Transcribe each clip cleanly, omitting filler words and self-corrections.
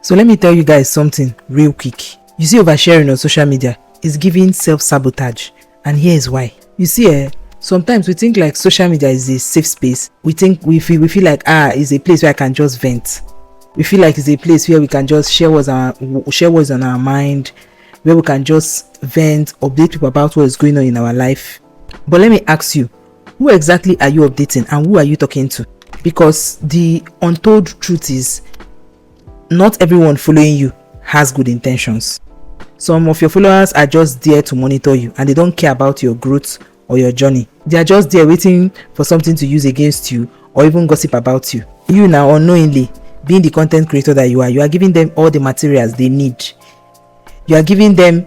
So let me tell you guys something real quick. You see, oversharing on social media is giving self-sabotage, and here is why. You see, sometimes we think like social media is a safe space. We feel like it's a place where I can just vent. We feel like it's a place where we can just share what's on our mind, where we can just vent, update people about what is going on in our life. But let me ask you, who exactly are you updating and who are you talking to? Because the untold truth is, not everyone following you has good intentions. Some of your followers are just there to monitor you and they don't care about your growth or your journey. They are just there waiting for something to use against you or even gossip about you. You now, unknowingly, being the content creator that you are giving them all the materials they need. You are giving them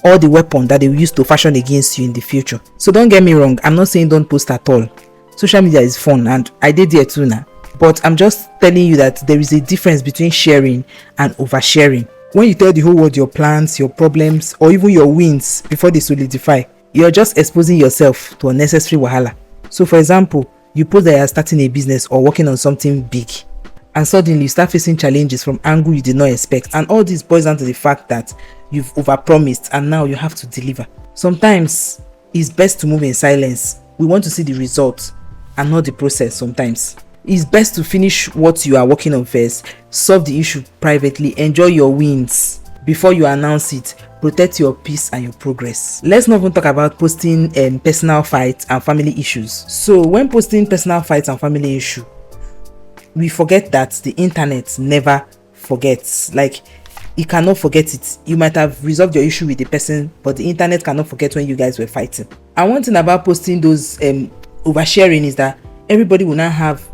all the weapons that they will use to fashion against you in the future. So don't get me wrong, I'm not saying don't post at all. Social media is fun and I did there too now. But I'm just telling you that there is a difference between sharing and oversharing. When you tell the whole world your plans, your problems, or even your wins before they solidify, you're just exposing yourself to unnecessary wahala. So for example, you post that you're starting a business or working on something big, and suddenly you start facing challenges from angle you did not expect, and all this boils down to the fact that you've overpromised and now you have to deliver. Sometimes it's best to move in silence. We want to see the results and not the process. Sometimes it's best to finish what you are working on first, solve the issue privately, enjoy your wins before you announce it, protect your peace and your progress. Let's not even talk about posting personal fights and family issues. So when posting personal fights and family issue, we forget that the internet never forgets. Like, it cannot forget it. You might have resolved your issue with the person, but the internet cannot forget when you guys were fighting. And one thing about posting those oversharing is that everybody will now have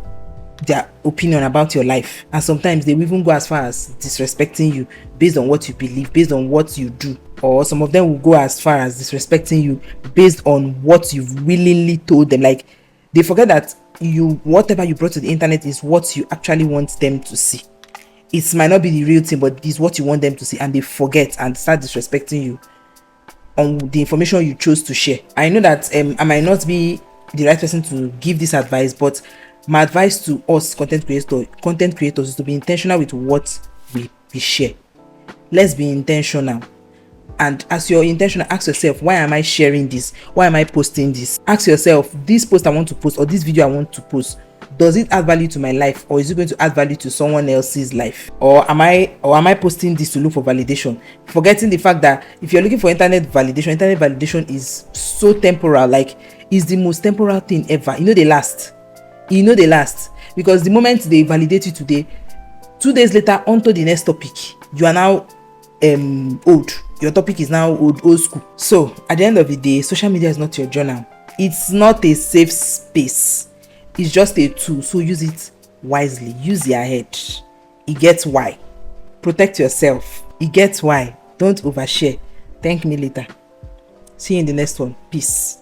their opinion about your life, and sometimes they will even go as far as disrespecting you based on what you believe, based on what you do, or some of them will go as far as disrespecting you based on what you've willingly told them. Like, they forget that whatever you brought to the internet is what you actually want them to see. It might not be the real thing, but it's what you want them to see, and they forget and start disrespecting you on the information you chose to share. I know that I might not be the right person to give this advice, but my advice to us content creators is to be intentional with what we share. Let's be intentional. And as you're intentional, ask yourself, why am I sharing this? Why am I posting this? Ask yourself, this post I want to post or this video I want to post, does it add value to my life, or is it going to add value to someone else's life? Or am I posting this to look for validation? Forgetting the fact that if you're looking for internet validation is so temporal. Like, it's the most temporal thing ever. They last. Because the moment they validate you today, 2 days later onto the next topic, you are now old. Your topic is now old school. So at the end of the day, social media is not your journal. It's not a safe space. It's just a tool. So use it wisely. Use your head. It gets why. Protect yourself. It gets why. Don't overshare. Thank me later. See you in the next one. Peace.